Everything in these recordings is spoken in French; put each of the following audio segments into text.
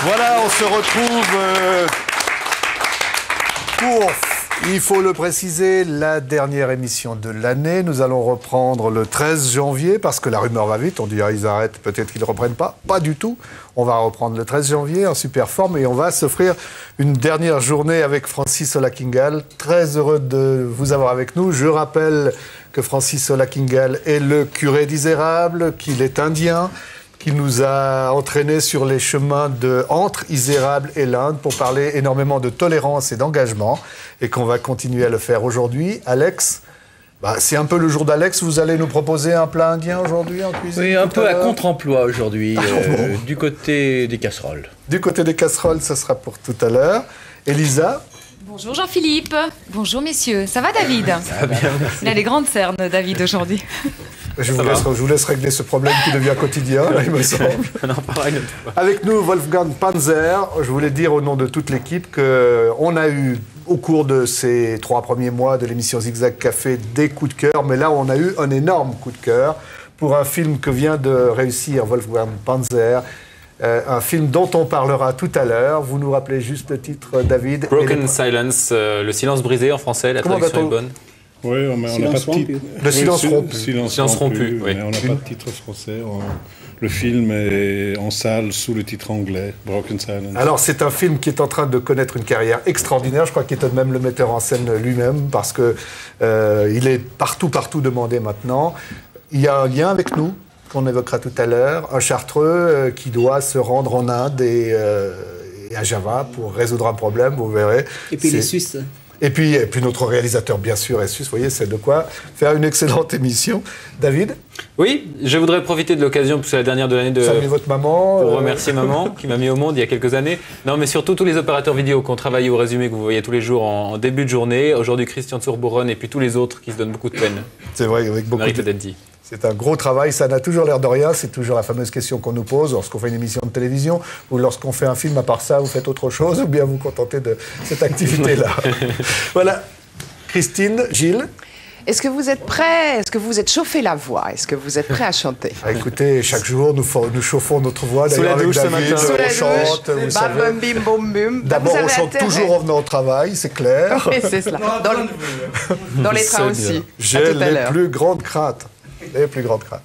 Voilà, on se retrouve pour, il faut le préciser, la dernière émission de l'année. Nous allons reprendre le 13 janvier, parce que la rumeur va vite. On dit, ils arrêtent, peut-être qu'ils ne reprennent pas. Pas du tout. On va reprendre le 13 janvier en super forme et on va s'offrir une dernière journée avec Francis Ola-Kingal. Très heureux de vous avoir avec nous. Je rappelle que Francis Ola-Kingal est le curé d'Isérable, qu'il est indien, qui nous a entraînés sur les chemins entre Isérable et l'Inde pour parler énormément de tolérance et d'engagement, et qu'on va continuer à le faire aujourd'hui. Alex, c'est un peu le jour d'Alex. Vous allez nous proposer un plat indien aujourd'hui en cuisine? Oui, un peu à contre-emploi aujourd'hui, du côté des casseroles. Du côté des casseroles, ça sera pour tout à l'heure. Elisa? Bonjour Jean-Philippe. Bonjour messieurs. Ça va David? Ça va bien, merci. Il a les grandes cernes, David, aujourd'hui. Je vous laisse régler ce problème qui devient quotidien, là, il me semble. Non, pareil. Avec nous, Wolfgang Panzer. Je voulais dire au nom de toute l'équipe qu'on a eu, au cours de ces 3 premiers mois de l'émission Zigzag Café, des coups de cœur. Mais là, on a eu un énorme coup de cœur pour un film que vient de réussir Wolfgang Panzer. Un film dont on parlera tout à l'heure. Vous nous rappelez juste le titre, David? Broken Silence, le silence brisé en français, la traduction est bonne. Oui, on n'a pas de titre. Le silence rompu. Silence rompu, oui. Mais on n'a pas de titre français. Le film est en salle sous le titre anglais, Broken Silence. Alors, c'est un film qui est en train de connaître une carrière extraordinaire. Je crois qu'il est même le metteur en scène lui-même, parce qu'il est partout demandé maintenant. Il y a un lien avec nous, qu'on évoquera tout à l'heure, un Chartreux qui doit se rendre en Inde et à Java pour résoudre un problème, vous verrez. Et puis les Suisses. Et puis notre réalisateur, bien sûr, est suisse. Vous voyez, c'est de quoi faire une excellente émission. David? Oui, je voudrais profiter de l'occasion, parce que c'est la dernière de l'année, Saluez votre maman. Pour remercier maman, qui m'a mis au monde il y a quelques années. Non, mais surtout tous les opérateurs vidéo qui ont travaillé au résumé, que vous voyez tous les jours en début de journée. Aujourd'hui, Christian Tsurburon et puis tous les autres qui se donnent beaucoup de peine. C'est vrai, avec beaucoup mérite d'être dit. C'est un gros travail, ça n'a toujours l'air de rien, c'est toujours la fameuse question qu'on nous pose lorsqu'on fait une émission de télévision ou lorsqu'on fait un film, à part ça, vous faites autre chose ou bien vous contentez de cette activité-là. Voilà. Christine, Gilles? Est-ce que vous êtes prêts? Est-ce que vous êtes chauffé la voix? Est-ce que vous êtes prêts à chanter? Écoutez, chaque jour, nous chauffons notre voix. Sous la douche avec David, ce matin. On chante, vous savez. Bam, bim, boum, bum. D'abord, on chante toujours en venant au travail, c'est clair. Oui, c'est cela. Dans les trains aussi. J'ai les plus grandes craintes. Les plus grandes craintes.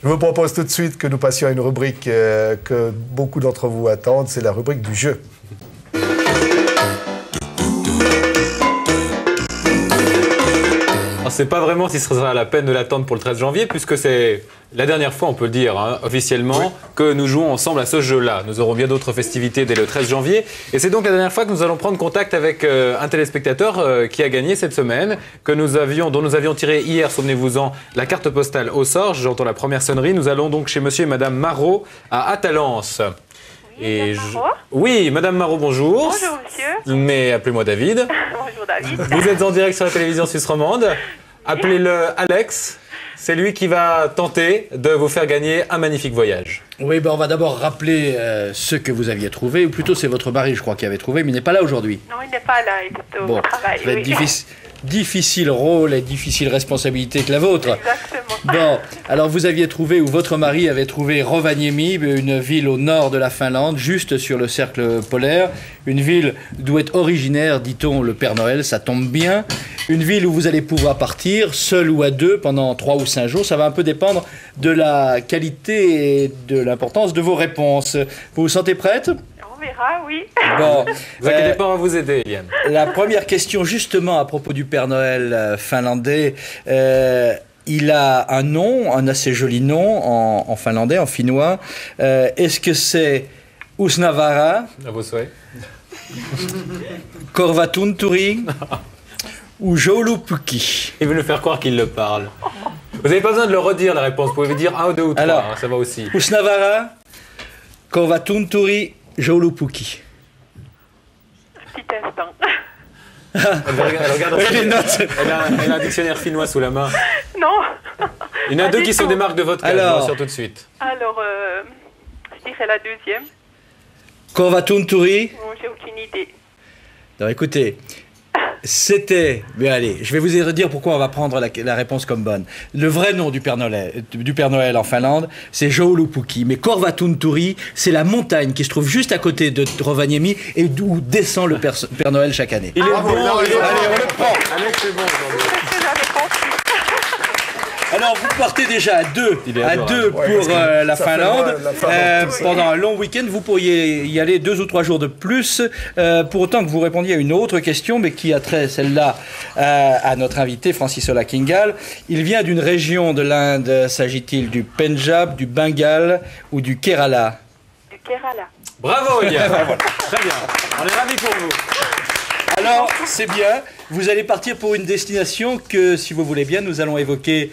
Je vous propose tout de suite que nous passions à une rubrique que beaucoup d'entre vous attendent, c'est la rubrique du jeu. Alors, c'est pas vraiment si ce sera la peine de l'attendre pour le 13 janvier, puisque c'est la dernière fois, on peut le dire officiellement, que nous jouons ensemble à ce jeu-là. Nous aurons bien d'autres festivités dès le 13 janvier. Et c'est donc la dernière fois que nous allons prendre contact avec un téléspectateur qui a gagné cette semaine, dont nous avions tiré hier, souvenez-vous-en, la carte postale au sort. J'entends la première sonnerie. Nous allons donc chez monsieur et madame Marot à Attalance. Oui, Madame Marot, bonjour. Bonjour, monsieur. Mais appelez-moi David. Bonjour, David. Vous êtes en direct sur la télévision suisse romande. Appelez-le Alex. C'est lui qui va tenter de vous faire gagner un magnifique voyage. Oui, on va d'abord rappeler ce que vous aviez trouvé, ou plutôt c'est votre mari, je crois, qui avait trouvé, mais il n'est pas là aujourd'hui. Non, il n'est pas là, il est au travail. Ça va être difficile rôle et difficile responsabilité que la vôtre. Exactement. Bon, alors vous aviez trouvé, ou votre mari avait trouvé Rovaniemi, une ville au nord de la Finlande, juste sur le cercle polaire. Une ville d'où est originaire, dit-on, le Père Noël, ça tombe bien. Une ville où vous allez pouvoir partir, seul ou à deux, pendant 3 ou 5 jours. Ça va un peu dépendre de la qualité et de l'importance de vos réponses. Vous vous sentez prête ? On verra, oui. Bon, vous inquiétez pas, on va vous aider, Eliane. La première question, justement, à propos du Père Noël finlandais. Il a un nom, un assez joli nom en finlandais, en finnois. Est-ce que c'est Usnavara? À vos souhaits. Korvatunturi ou Joulupuki? Il veut nous faire croire qu'il le parle. Vous n'avez pas besoin de le redire, la réponse. Vous pouvez dire 1 ou 2 ou 3, alors, ça va aussi. Usnavara, Korvatunturi, Joulupuki. Petit instant. Elle regarde les notes. Elle a un dictionnaire finnois sous la main. Non, Il y en a Pas deux du qui sont tout. des marques de vodka, je Alors. vous rassure tout de suite. Alors, je dirais la deuxième. Corvatunturi. Bon, j'ai aucune idée. Non, écoutez, c'était... Mais allez, je vais vous dire pourquoi on va prendre la réponse comme bonne. Le vrai nom du Père Noël en Finlande, c'est Joulupuki. Mais Corvatunturi, c'est la montagne qui se trouve juste à côté de Rovaniemi et d'où descend le Père Noël chaque année. Il est Bravo, bon, il a raison. Allez, on le prend. Alex, c'est bon aujourd'hui. C'est ce que j'avais compris. Alors, vous partez déjà à deux Il est adorable. pour Ouais, parce que la ça fait Finlande. loin, la Finlande, tout ça. Pendant un long week-end, vous pourriez y aller 2 ou 3 jours de plus. Pour autant que vous répondiez à une autre question, mais qui a trait, celle-là, à notre invité, Francis Ola Kingal. Il vient d'une région de l'Inde, s'agit-il du Pendjab, du Bengale ou du Kerala? Du Kerala. Bravo, Eliane. Très bien. On est ravis pour vous. Alors, c'est bien. Vous allez partir pour une destination que, si vous voulez bien, nous allons évoquer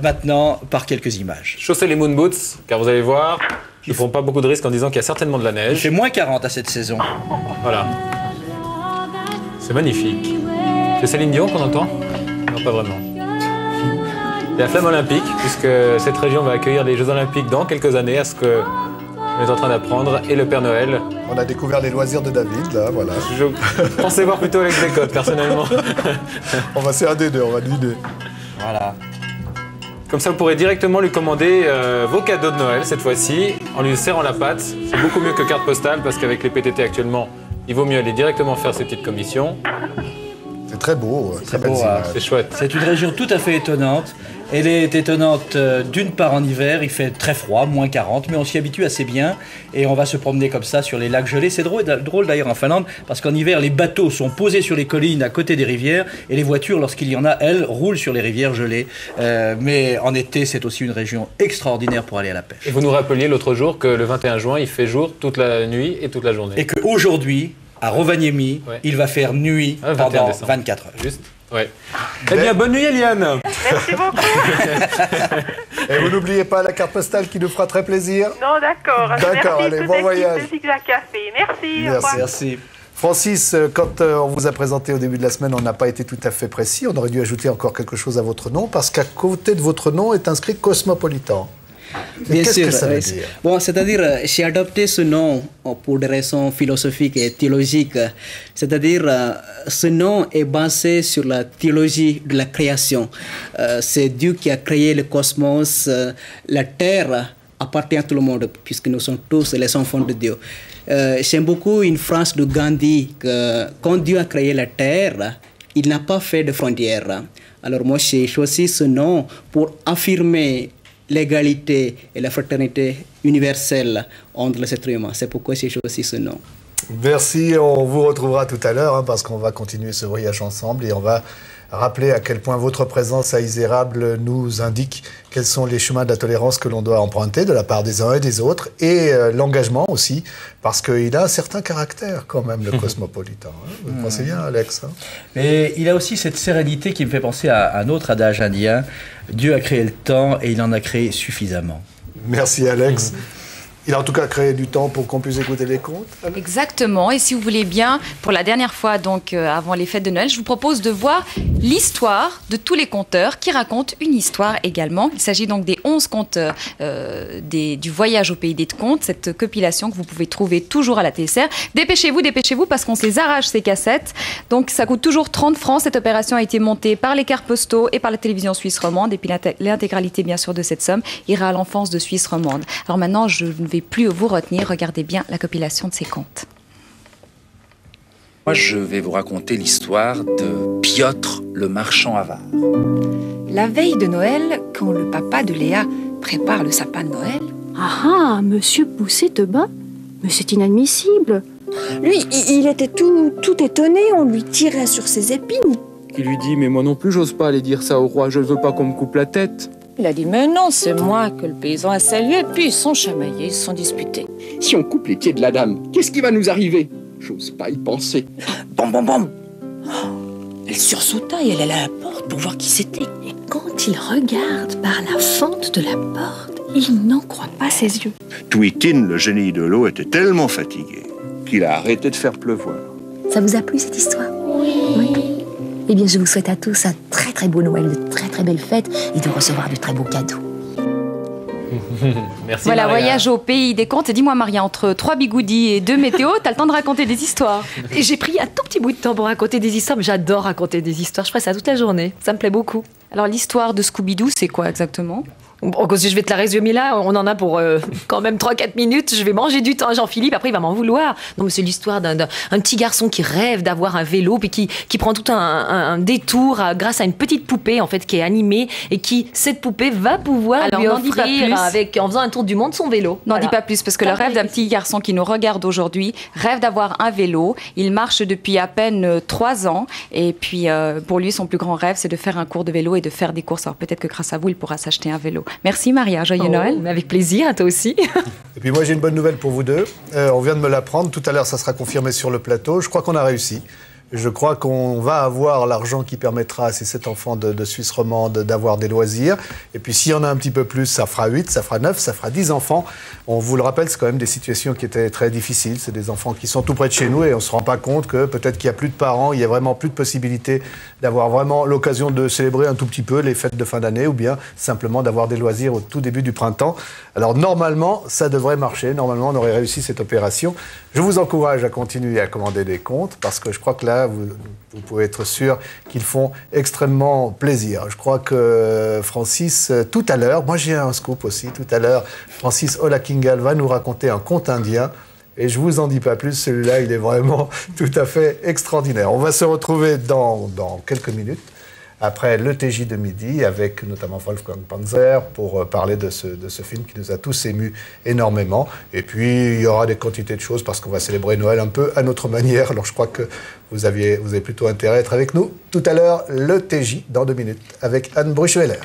maintenant par quelques images. Chaussez les moon boots, car vous allez voir, ils ne prennent pas beaucoup de risques en disant qu'il y a certainement de la Il neige. fait moins 40 à cette saison. Voilà. C'est magnifique. C'est Céline Dion qu'on entend? Non, pas vraiment. Il y a la flamme olympique, puisque cette région va accueillir les Jeux Olympiques dans quelques années, à ce que on est en train d'apprendre, et le Père Noël. On a découvert les loisirs de David, là, voilà. Je pensais voir plutôt Alex Descotes, personnellement. On va faire des deux, on va dîner. Voilà. Comme ça, vous pourrez directement lui commander vos cadeaux de Noël, cette fois-ci, en lui serrant la patte. C'est beaucoup mieux que carte postale, parce qu'avec les PTT actuellement, il vaut mieux aller directement faire ses petites commissions. C'est très beau, très belle beau, image. C'est chouette. C'est une région tout à fait étonnante. Elle est étonnante d'une part en hiver, il fait très froid, moins 40, mais on s'y habitue assez bien et on va se promener comme ça sur les lacs gelés. C'est drôle d'ailleurs en Finlande parce qu'en hiver, les bateaux sont posés sur les collines à côté des rivières et les voitures, lorsqu'il y en a, elles, roulent sur les rivières gelées. Mais en été, c'est aussi une région extraordinaire pour aller à la pêche. Et vous nous rappeliez l'autre jour que le 21 juin, il fait jour toute la nuit et toute la journée. Et qu'aujourd'hui, à Rovaniemi, Ouais. il va faire nuit Ah, 21 pendant décembre. 24 heures. Juste. Ouais. Eh bien, bonne nuit, Eliane. Merci beaucoup. Et vous n'oubliez pas la carte postale qui nous fera très plaisir. Non, d'accord. D'accord, Merci allez, toute bon l'équipe voyage. de Zigzag Café. Merci. Au Merci. revoir. Merci. Francis, quand on vous a présenté au début de la semaine, on n'a pas été tout à fait précis. On aurait dû ajouter encore quelque chose à votre nom, parce qu'à côté de votre nom est inscrit Cosmopolitan. Mais Bien qu'est-ce sûr. que ça veut oui. dire? Bon, c'est-à-dire, j'ai adopté ce nom pour des raisons philosophiques et théologiques. C'est-à-dire, ce nom est basé sur la théologie de la création. C'est Dieu qui a créé le cosmos. La terre appartient à tout le monde, puisque nous sommes tous les enfants de Dieu. J'aime beaucoup une phrase de Gandhi, que quand Dieu a créé la terre, il n'a pas fait de frontières. Alors moi, j'ai choisi ce nom pour affirmer l'égalité et la fraternité universelle entre les êtres humains. C'est pourquoi j'ai choisi ce nom. Merci, on vous retrouvera tout à l'heure, parce qu'on va continuer ce voyage ensemble et on va rappeler à quel point votre présence à Isérable nous indique quels sont les chemins de la tolérance que l'on doit emprunter de la part des uns et des autres, et l'engagement aussi, parce qu'il a un certain caractère quand même, le cosmopolitain. Hein. Vous pensez bien, Alex, hein? Mais il a aussi cette sérénité qui me fait penser à un autre adage indien. Dieu a créé le temps et il en a créé suffisamment. Merci, Alex. Il a en tout cas créé du temps pour qu'on puisse écouter les contes. Exactement. Et si vous voulez bien, pour la dernière fois, donc avant les fêtes de Noël, je vous propose de voir l'histoire de tous les conteurs qui racontent une histoire également. Il s'agit donc des 11 contes du voyage au pays des contes, cette compilation que vous pouvez trouver toujours à la TSR. Dépêchez-vous, parce qu'on se les arrache ces cassettes. Donc ça coûte toujours 30 francs. Cette opération a été montée par les cartes postaux et par la télévision suisse romande. Et puis l'intégralité, bien sûr, de cette somme ira à l'enfance de Suisse romande. Alors maintenant, je ne vais plus vous retenir. Regardez bien la compilation de ces contes. Moi, je vais vous raconter l'histoire de Piotr le marchand avare. La veille de Noël, quand le papa de Léa prépare le sapin de Noël... Ah, monsieur Pousset te bat? Mais c'est inadmissible. Lui, il était tout étonné, on lui tirait sur ses épines. Qui lui dit, mais moi non plus, j'ose pas aller dire ça au roi, je ne veux pas qu'on me coupe la tête. Il a dit, mais non, c'est moi que le paysan a salué, puis ils sont chamaillés, ils se sont disputés. Si on coupe les pieds de la dame, qu'est-ce qui va nous arriver? J'ose pas y penser. Bom, bom, bom. Elle sursauta et elle allait à la porte pour voir qui c'était. Et quand il regarde par la fente de la porte, il n'en croit pas ses yeux. Twikin, le génie de l'eau, était tellement fatigué qu'il a arrêté de faire pleuvoir. Ça vous a plu cette histoire? Oui. Eh bien, je vous souhaite à tous un très très beau Noël, de très très belles fêtes et de recevoir de très beaux cadeaux. Merci Voilà, Maria. voyage au pays des contes. Et dis-moi Maria, entre 3 bigoudis et 2 météos, t'as le temps de raconter des histoires. Et j'ai pris un tout petit bout de temps pour raconter des histoires, mais j'adore raconter des histoires. Je ferai ça toute la journée. Ça me plaît beaucoup. Alors l'histoire de Scooby-Doo, c'est quoi exactement? Bon, si je vais te la résumer là, on en a pour quand même 3-4 minutes. Je vais manger du temps à Jean-Philippe, après il va m'en vouloir. Non, mais c'est l'histoire d'un petit garçon qui rêve d'avoir un vélo, puis qui prend tout un détour grâce à une petite poupée en fait qui est animée et qui, cette poupée, va pouvoir Alors, lui n'en dis pas offrir plus. en faisant un tour du monde son vélo. N'en Voilà. dis pas plus, parce que le rêve d'un petit garçon qui nous regarde aujourd'hui rêve d'avoir un vélo. Il marche depuis à peine 3 ans. Et puis, pour lui, son plus grand rêve, c'est de faire un cours de vélo et de faire des courses. Alors, peut-être que grâce à vous, il pourra s'acheter un vélo. Merci Maria, joyeux Noël. Mais avec plaisir, à toi aussi. Et puis moi, j'ai une bonne nouvelle pour vous deux. On vient de me l'apprendre. Tout à l'heure, ça sera confirmé sur le plateau. Je crois qu'on a réussi. Je crois qu'on va avoir l'argent qui permettra à ces 7 enfants de Suisse romande d'avoir des loisirs. Et puis s'il y en a un petit peu plus, ça fera 8, ça fera 9, ça fera 10 enfants. On vous le rappelle, c'est quand même des situations qui étaient très difficiles. C'est des enfants qui sont tout près de chez nous et on ne se rend pas compte que peut-être qu'il n'y a plus de parents, il n'y a vraiment plus de possibilité d'avoir vraiment l'occasion de célébrer un tout petit peu les fêtes de fin d'année ou bien simplement d'avoir des loisirs au tout début du printemps. Alors normalement, ça devrait marcher. Normalement, on aurait réussi cette opération. Je vous encourage à continuer à commander des comptes parce que je crois que là, vous pouvez être sûr qu'ils font extrêmement plaisir. Je crois que Francis, tout à l'heure, moi j'ai un scoop aussi, tout à l'heure, Francis Olakingal va nous raconter un conte indien. Et je ne vous en dis pas plus, celui-là, il est vraiment tout à fait extraordinaire. On va se retrouver dans quelques minutes, après le TJ de midi, avec notamment Wolfgang Panzer, pour parler de ce film qui nous a tous émus énormément. Et puis, il y aura des quantités de choses, parce qu'on va célébrer Noël un peu à notre manière. Alors, je crois que vous avez plutôt intérêt à être avec nous. Tout à l'heure, le TJ, dans 2 minutes, avec Anne Bruchweller.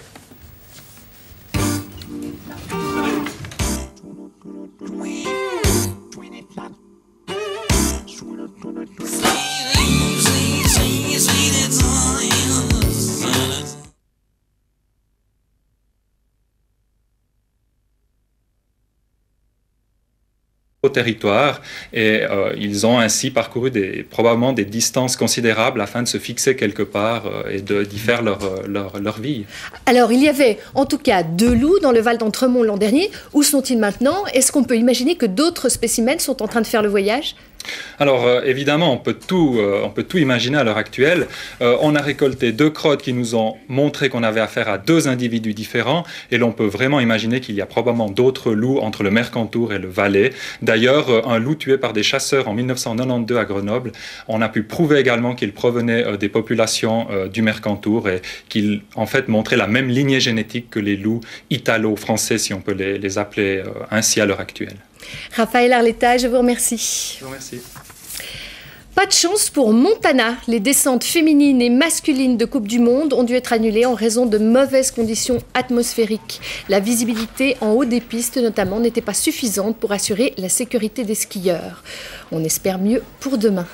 au territoire et ils ont ainsi parcouru probablement des distances considérables afin de se fixer quelque part et d'y faire leur vie. Alors il y avait en tout cas 2 loups dans le Val d'Entremont l'an dernier. Où sont-ils maintenant? Est-ce qu'on peut imaginer que d'autres spécimens sont en train de faire le voyage? Alors évidemment, on peut tout imaginer à l'heure actuelle. On a récolté 2 crottes qui nous ont montré qu'on avait affaire à 2 individus différents et l'on peut vraiment imaginer qu'il y a probablement d'autres loups entre le Mercantour et le Valais. D'ailleurs, un loup tué par des chasseurs en 1992 à Grenoble, on a pu prouver également qu'il provenait des populations du Mercantour et qu'il en fait montrait la même lignée génétique que les loups italo-français, si on peut les appeler ainsi à l'heure actuelle. Raphaël Arletta, je vous remercie. Je vous remercie. Pas de chance pour Montana. Les descentes féminines et masculines de Coupe du Monde ont dû être annulées en raison de mauvaises conditions atmosphériques. La visibilité en haut des pistes, notamment, n'était pas suffisante pour assurer la sécurité des skieurs. On espère mieux pour demain.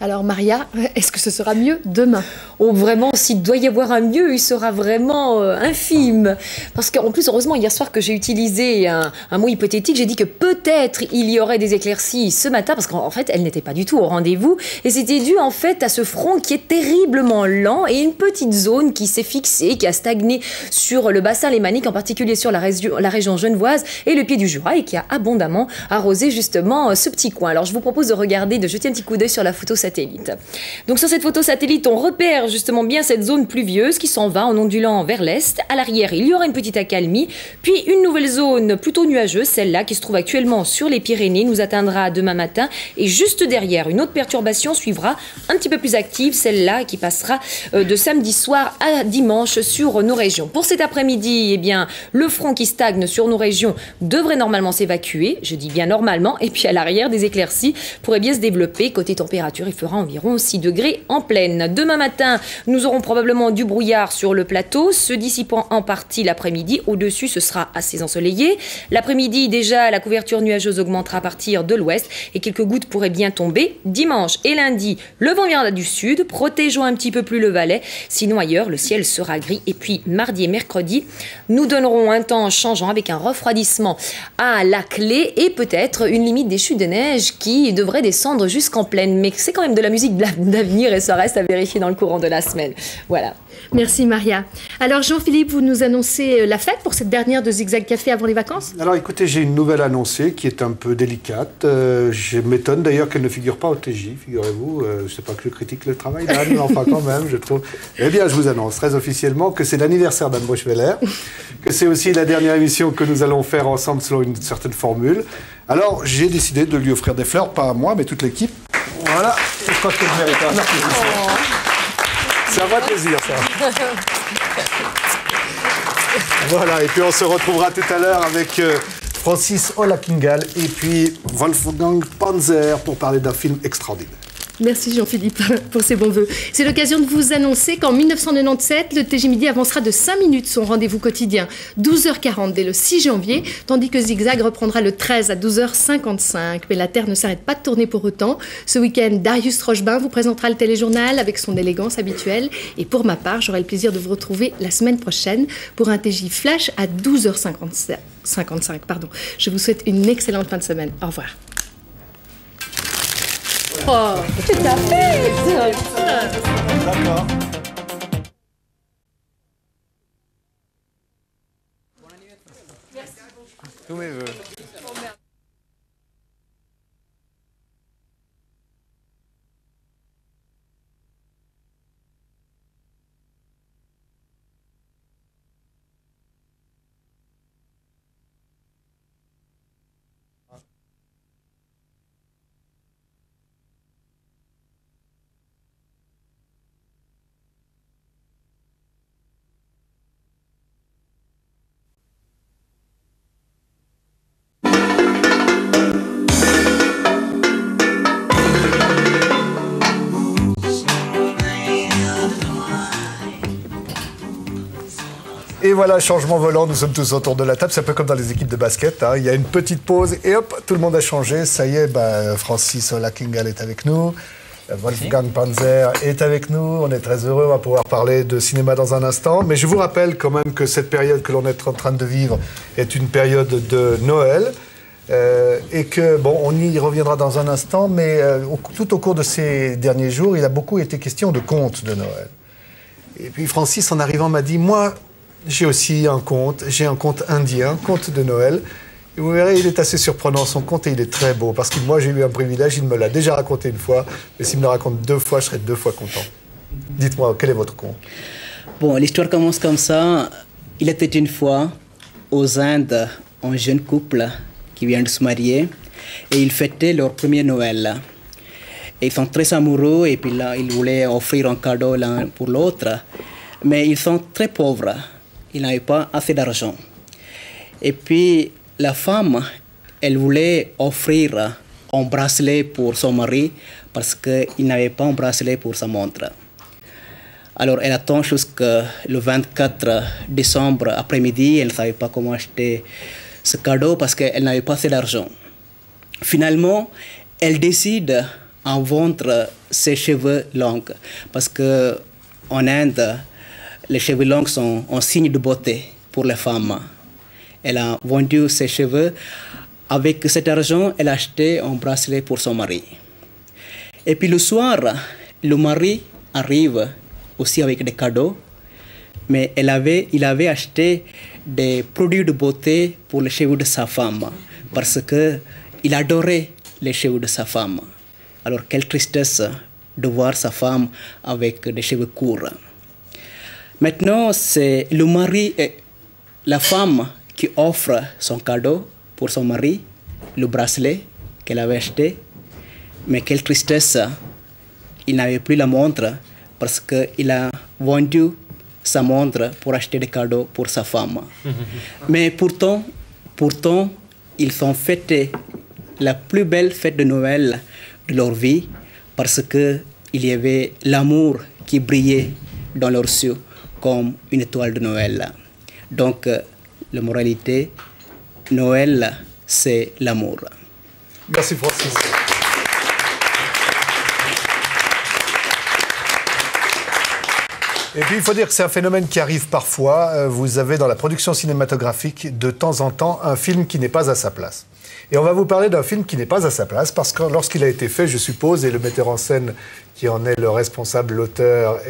Alors Maria, est-ce que ce sera mieux demain? Oh vraiment, s'il doit y avoir un mieux, il sera vraiment infime. Parce qu'en plus, heureusement, hier soir que j'ai utilisé un mot hypothétique, j'ai dit que peut-être il y aurait des éclaircies ce matin, parce qu'en fait, elles n'étaient pas du tout au rendez-vous. Et c'était dû en fait à ce front qui est terriblement lent et une petite zone qui s'est fixée, qui a stagné sur le bassin lémanique, en particulier sur la région genevoise et le pied du Jura, et qui a abondamment arrosé justement ce petit coin. Alors je vous propose de regarder, de jeter un petit coup d'œil sur la photo satellite. Donc sur cette photo satellite, on repère justement bien cette zone pluvieuse qui s'en va en ondulant vers l'est. À l'arrière, il y aura une petite accalmie, puis une nouvelle zone plutôt nuageuse, celle-là qui se trouve actuellement sur les Pyrénées, nous atteindra demain matin. Et juste derrière, une autre perturbation suivra, un petit peu plus active, celle-là qui passera de samedi soir à dimanche sur nos régions. Pour cet après-midi, eh bien, le front qui stagne sur nos régions devrait normalement s'évacuer, je dis bien normalement, et puis à l'arrière, des éclaircies pourraient bien se développer. Côté température, il fera environ 6 degrés en pleine. Demain matin, nous aurons probablement du brouillard sur le plateau, se dissipant en partie l'après-midi. Au-dessus, ce sera assez ensoleillé. L'après-midi, déjà, la couverture nuageuse augmentera à partir de l'ouest et quelques gouttes pourraient bien tomber. Dimanche et lundi, le vent viendra du sud, protégeant un petit peu plus le Valais. Sinon, ailleurs, le ciel sera gris. Et puis, mardi et mercredi, nous donnerons un temps changeant avec un refroidissement à la clé et peut-être une limite des chutes de neige qui devrait descendre jusqu'en plaine. Mais c'est quand quand même de la musique d'avenir et ça reste à vérifier dans le courant de la semaine. Voilà. Merci Maria. Alors Jean-Philippe, vous nous annoncez la fête pour cette dernière de Zigzag Café avant les vacances? Alors écoutez, j'ai une nouvelle annoncée qui est un peu délicate. Je m'étonne d'ailleurs qu'elle ne figure pas au TJ, figurez-vous. Je ne sais pas que je critique le travail d'Anne, mais enfin quand même, je trouve. Eh bien, je vous annonce très officiellement que c'est l'anniversaire d'Anne Boschweiler, que c'est aussi la dernière émission que nous allons faire ensemble selon une certaine formule. Alors, j'ai décidé de lui offrir des fleurs, pas à moi, mais toute l'équipe. Voilà, je crois qu'elle mérite un applaudissement. C'est un vrai plaisir, ça. Voilà, et puis on se retrouvera tout à l'heure avec Francis Olakingal et puis Wolfgang Panzer pour parler d'un film extraordinaire. Merci Jean-Philippe pour ces bons vœux. C'est l'occasion de vous annoncer qu'en 1997, le TG Midi avancera de 5 minutes son rendez-vous quotidien, 12h40 dès le 6 janvier, tandis que Zigzag reprendra le 13 à 12h55. Mais la Terre ne s'arrête pas de tourner pour autant. Ce week-end, Darius Rochebin vous présentera le téléjournal avec son élégance habituelle. Et pour ma part, j'aurai le plaisir de vous retrouver la semaine prochaine pour un TJ Flash à 12h55. Je vous souhaite une excellente fin de semaine. Au revoir. Oh, tu t'as fait! D'accord. Tous mes vœux. Et voilà, changement volant, nous sommes tous autour de la table. C'est un peu comme dans les équipes de basket. Hein. Il y a une petite pause et hop, tout le monde a changé. Ça y est, Francis Olakingal est avec nous. Wolfgang Panzer est avec nous. On est très heureux. On va pouvoir parler de cinéma dans un instant. Mais je vous rappelle quand même que cette période que l'on est en train de vivre est une période de Noël. Et que, bon, on y reviendra dans un instant, mais tout au cours de ces derniers jours, il a beaucoup été question de contes de Noël. Et puis Francis, en arrivant, m'a dit, moi, j'ai aussi un conte, j'ai un conte indien, conte de Noël. Et vous verrez, il est assez surprenant, son conte, et il est très beau. Parce que moi, j'ai eu un privilège, il me l'a déjà raconté une fois, mais s'il me le raconte 2 fois, je serai 2 fois content. Dites-moi, quel est votre conte? Bon, l'histoire commence comme ça. Il était une fois, aux Indes, un jeune couple qui vient de se marier, et ils fêtaient leur premier Noël. Et ils sont très amoureux, et puis là, ils voulaient offrir un cadeau l'un pour l'autre, mais ils sont très pauvres. Ils n'avaient pas assez d'argent. Et puis, la femme, elle voulait offrir un bracelet pour son mari parce qu'il n'avait pas un bracelet pour sa montre. Alors, elle attend jusqu'au 24 décembre après-midi. Elle ne savait pas comment acheter ce cadeau parce qu'elle n'avait pas assez d'argent. Finalement, elle décide en vendre ses cheveux longs parce qu'en Inde, les cheveux longs sont un signe de beauté pour les femmes. Elle a vendu ses cheveux. Avec cet argent, elle a acheté un bracelet pour son mari. Et puis le soir, le mari arrive aussi avec des cadeaux, mais il avait acheté des produits de beauté pour les cheveux de sa femme, parce qu'il adorait les cheveux de sa femme. Alors quelle tristesse de voir sa femme avec des cheveux courts. Maintenant, c'est le mari et la femme qui offre son cadeau pour son mari, le bracelet qu'elle avait acheté. Mais quelle tristesse, il n'avait plus la montre parce qu'il a vendu sa montre pour acheter des cadeaux pour sa femme. Mais pourtant, ils ont fêté la plus belle fête de Noël de leur vie parce qu'il y avait l'amour qui brillait dans leurs yeux comme une étoile de Noël. Donc, la moralité, Noël, c'est l'amour. Merci Francis. Et puis il faut dire que c'est un phénomène qui arrive parfois. Vous avez dans la production cinématographique de temps en temps un film qui n'est pas à sa place. Et on va vous parler d'un film qui n'est pas à sa place, parce que lorsqu'il a été fait, je suppose, et le metteur en scène qui en est le responsable, l'auteur,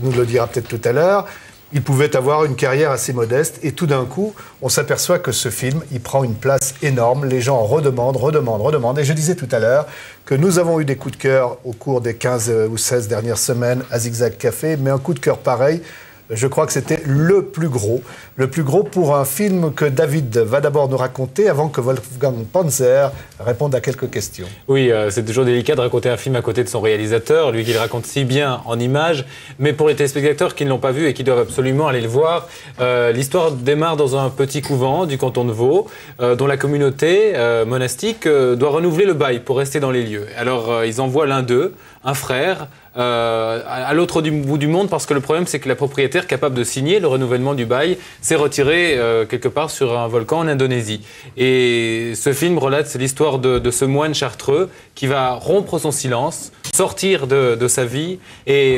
nous le dira peut-être tout à l'heure, il pouvait avoir une carrière assez modeste, et tout d'un coup, on s'aperçoit que ce film, il prend une place énorme. Les gens en redemandent. Et je disais tout à l'heure que nous avons eu des coups de cœur au cours des 15 ou 16 dernières semaines à Zigzag Café, mais un coup de cœur pareil, je crois que c'était le plus gros pour un film que David va d'abord nous raconter avant que Wolfgang Panzer réponde à quelques questions. Oui, c'est toujours délicat de raconter un film à côté de son réalisateur, lui qui le raconte si bien en images, mais pour les téléspectateurs qui ne l'ont pas vu et qui doivent absolument aller le voir, l'histoire démarre dans un petit couvent du canton de Vaud, dont la communauté monastique doit renouveler le bail pour rester dans les lieux. Alors ils envoient l'un d'eux, un frère, à l'autre bout du monde, parce que le problème c'est que la propriétaire capable de signer le renouvellement du bail s'est retirée quelque part sur un volcan en Indonésie. Et ce film relate l'histoire de ce moine chartreux qui va rompre son silence, sortir de sa vie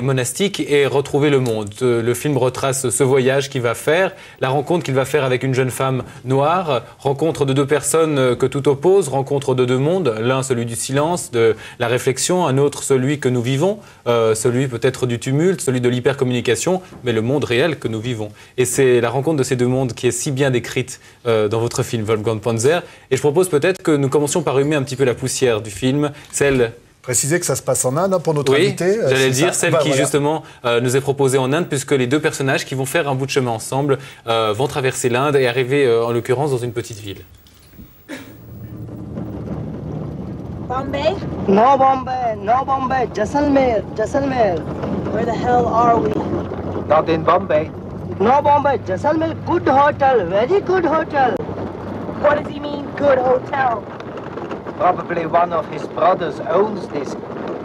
monastique et retrouver le monde. Le film retrace ce voyage qu'il va faire, la rencontre qu'il va faire avec une jeune femme noire, rencontre de deux personnes que tout oppose, rencontre de deux mondes, l'un celui du silence, de la réflexion, un autre celui que nous vivons, celui peut-être du tumulte, celui de l'hypercommunication, mais le monde réel que nous vivons. Et c'est la rencontre de ces deux mondes qui est si bien décrite dans votre film Wolfgang Panzer. Et je propose peut-être que nous commencions par humer un petit peu la poussière du film, celle... Préciser que ça se passe en Inde pour notre invité. J'allais dire, celle qui justement nous est proposée en Inde, puisque les deux personnages qui vont faire un bout de chemin ensemble vont traverser l'Inde et arriver en l'occurrence dans une petite ville. Bombay? No Bombay, Jaisalmer. Where the hell are we? Not in Bombay. No Bombay, Jaisalmer, good hotel, very good hotel. What does he mean, good hotel? Probably one of his brothers owns this.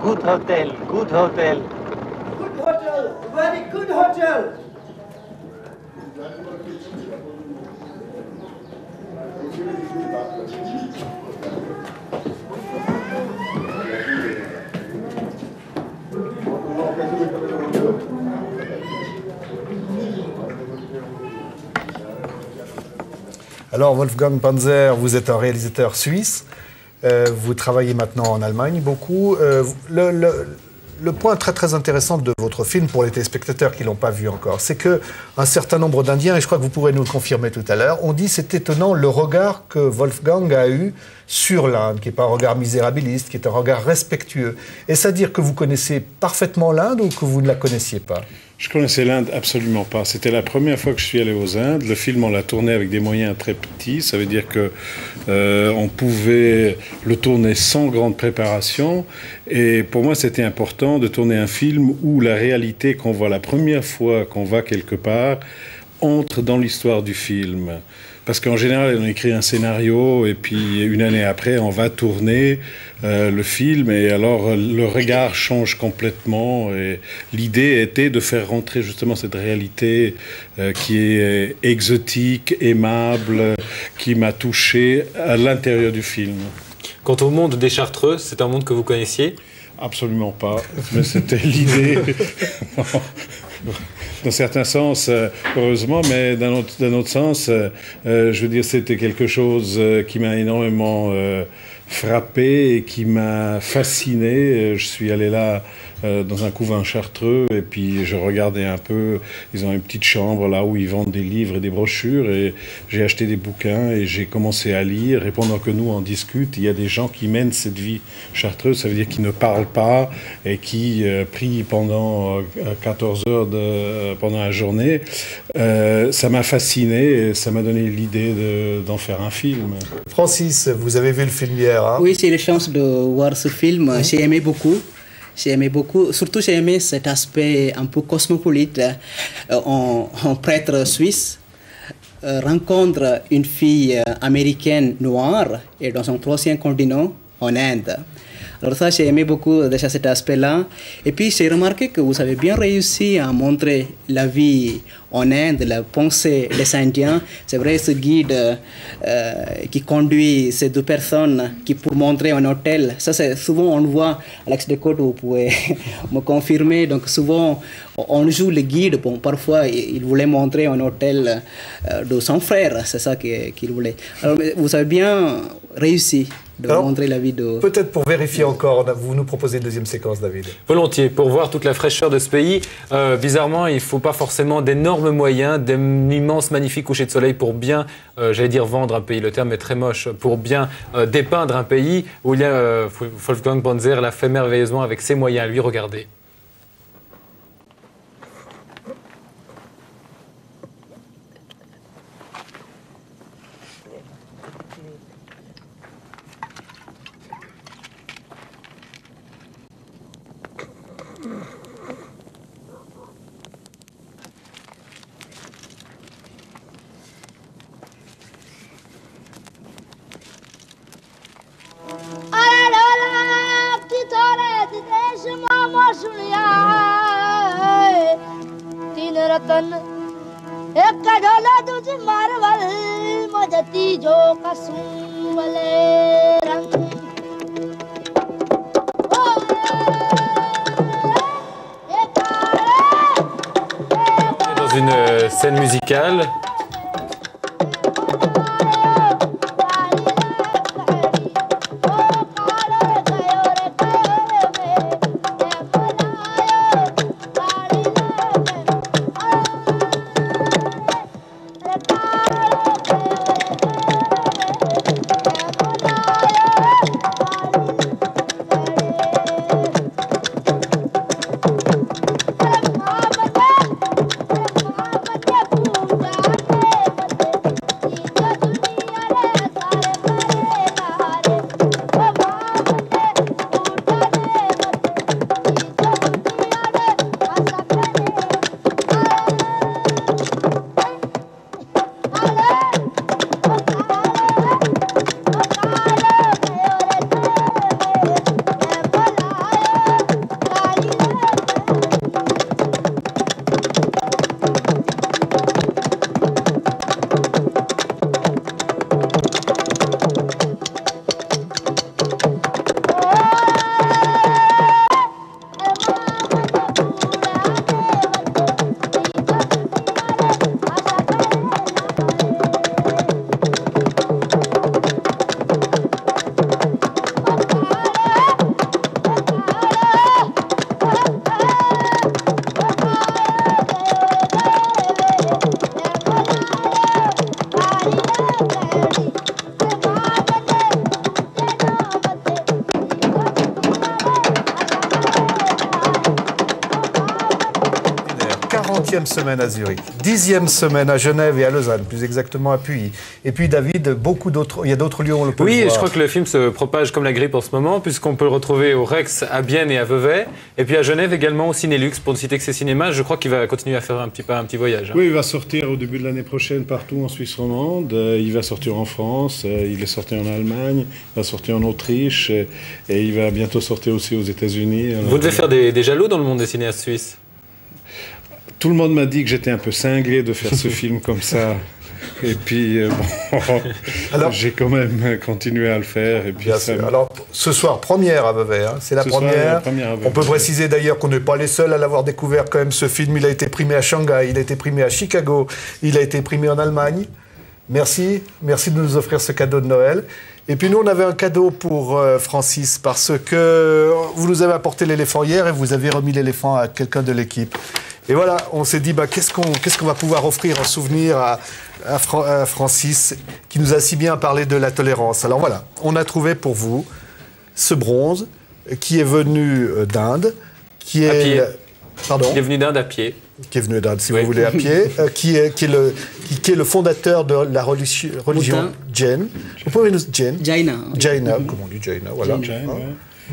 Good hotel, good hotel. Good hotel, very good hotel. Alors Wolfgang Panzer, vous êtes un réalisateur suisse. Vous travaillez maintenant en Allemagne beaucoup. Le point très très intéressant de votre film pour les téléspectateurs qui ne l'ont pas vu encore, c'est qu'un certain nombre d'Indiens, et je crois que vous pourrez nous le confirmer tout à l'heure, ont dit c'est étonnant le regard que Wolfgang a eu sur l'Inde, qui n'est pas un regard misérabiliste, qui est un regard respectueux. Est-ce à dire que vous connaissez parfaitement l'Inde ou que vous ne la connaissiez pas ? Je connaissais l'Inde absolument pas. C'était la première fois que je suis allé aux Indes. Le film, on l'a tourné avec des moyens très petits. Ça veut dire que on pouvait le tourner sans grande préparation. Et pour moi, c'était important de tourner un film où la réalité qu'on voit la première fois qu'on va quelque part entre dans l'histoire du film. Parce qu'en général, on écrit un scénario et puis une année après, on va tourner le film et alors le regard change complètement. Et l'idée était de faire rentrer justement cette réalité qui est exotique, aimable, qui m'a touché à l'intérieur du film. Quant au monde des Chartreux, c'est un monde que vous connaissiez ? Absolument pas, mais c'était l'idée. Dans certains sens, heureusement, mais d'un autre sens, je veux dire, c'était quelque chose qui m'a énormément frappé et qui m'a fasciné. Je suis allé là dans un couvent chartreux et puis je regardais un peu. Ils ont une petite chambre là où ils vendent des livres et des brochures et j'ai acheté des bouquins et j'ai commencé à lire. Et pendant que nous on discute, il y a des gens qui mènent cette vie chartreuse. Ça veut dire qu'ils ne parlent pas et qui prient pendant 14 heures pendant la journée. Ça m'a fasciné et ça m'a donné l'idée d'en faire un film. Francis, vous avez vu le film hier, hein ? Oui, j'ai eu la chance de voir ce film. J'ai aimé beaucoup. Surtout j'ai aimé cet aspect un peu cosmopolite. Un prêtre suisse rencontre une fille américaine noire et dans un troisième continent, en Inde. Alors ça, j'ai aimé beaucoup déjà cet aspect-là. Et puis, j'ai remarqué que vous avez bien réussi à montrer la vie en Inde, la pensée des Indiens. C'est vrai, ce guide qui conduit ces deux personnes qui pour montrer un hôtel, ça c'est souvent on le voit à l'Aix-des-Côtes, vous pouvez me confirmer. Donc souvent on joue le guide. Bon, parfois il voulait montrer un hôtel de son frère, c'est ça qu'il voulait. Alors vous avez bien réussi de montrer la vie de... Peut-être pour vérifier encore, vous nous proposez une deuxième séquence, David. Volontiers, pour voir toute la fraîcheur de ce pays. Bizarrement, il ne faut pas forcément d'énormes moyens, d'un immense, magnifique coucher de soleil pour bien, j'allais dire vendre un pays, le terme est très moche, pour bien dépeindre un pays où il y a Wolfgang Bonzer l'a fait merveilleusement avec ses moyens. Lui, regardez. Dans une scène musicale. Semaine à Zurich, 10e semaine à Genève et à Lausanne, plus exactement à Puy. Et puis David, il y a d'autres lieux où on le peut voir. Oui, je crois que le film se propage comme la grippe en ce moment, puisqu'on peut le retrouver au Rex, à Bienne et à Vevey, et puis à Genève également au Cinélux, pour ne citer que ces cinémas. Je crois qu'il va continuer à faire un petit voyage. Hein. Oui, il va sortir au début de l'année prochaine partout en Suisse romande, il va sortir en France, il est sorti en Allemagne, il va sortir en Autriche, et il va bientôt sortir aussi aux États-Unis. Vous devez faire des jaloux dans le monde des cinéastes suisses. Tout le monde m'a dit que j'étais un peu cinglé de faire ce film comme ça. Et puis, bon, j'ai quand même continué à le faire. Et puis Alors, ce soir, première à Vevey, hein, c'est la première. On peut préciser d'ailleurs qu'on n'est pas les seuls à l'avoir découvert quand même, ce film. Il a été primé à Shanghai, il a été primé à Chicago, il a été primé en Allemagne. Merci de nous offrir ce cadeau de Noël. Et puis nous, on avait un cadeau pour Francis, parce que vous nous avez apporté l'éléphant hier et vous avez remis l'éléphant à quelqu'un de l'équipe. Et voilà, on s'est dit, qu'est-ce qu'on va pouvoir offrir en souvenir à Francis, qui nous a si bien parlé de la tolérance. Alors voilà, on a trouvé pour vous ce bronze qui est venu d'Inde, qui est... À pied. Pardon ? Qui est venu d'Inde à pied. Qui est venu d'Inde, si vous voulez, à pied, qui est le fondateur de la religion Jain. Vous pouvez nous... Jaina, comme on dit Jaina, voilà.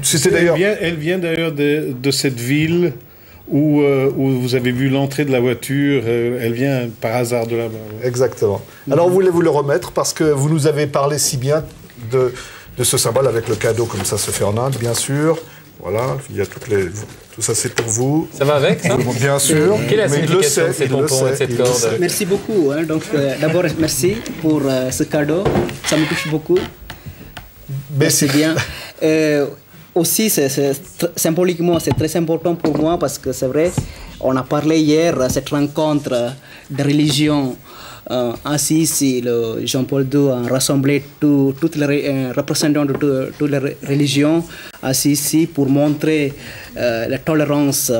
C'était d'ailleurs... Elle vient d'ailleurs de cette ville... Où vous avez vu l'entrée de la voiture, elle vient par hasard de là-bas. Exactement. Alors on voulait vous le remettre parce que vous nous avez parlé si bien de ce symbole avec le cadeau, comme ça se fait en Inde, bien sûr. Voilà, il y a tout ça c'est pour vous. Ça va avec ça? Bien sûr. Quelle est la signification de ces pompons et de cette corde? Merci beaucoup. Donc, d'abord, merci pour ce cadeau. Ça me touche beaucoup. Merci bien. Aussi, symboliquement, c'est très important pour moi parce que c'est vrai, on a parlé hier, cette rencontre de religion. Ainsi, ici, Jean-Paul II a rassemblé toutes les représentants de toutes les religions ainsi ici pour montrer la tolérance.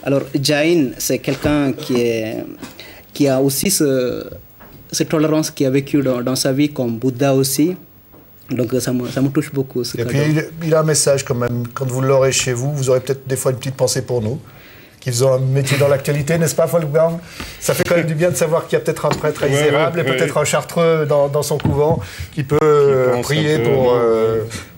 Alors, Jain, c'est quelqu'un qui a aussi cette tolérance, qui a vécu dans sa vie comme Bouddha aussi. Donc ça me touche beaucoup. Et puis il a un message quand même. Quand vous l'aurez chez vous, vous aurez peut-être des fois une petite pensée pour nous, qui faisons un métier dans l'actualité, n'est-ce pas, Wolfgang? Ça fait quand même du bien de savoir qu'il y a peut-être un prêtre à Isérable et peut-être un chartreux dans son couvent qui peut prier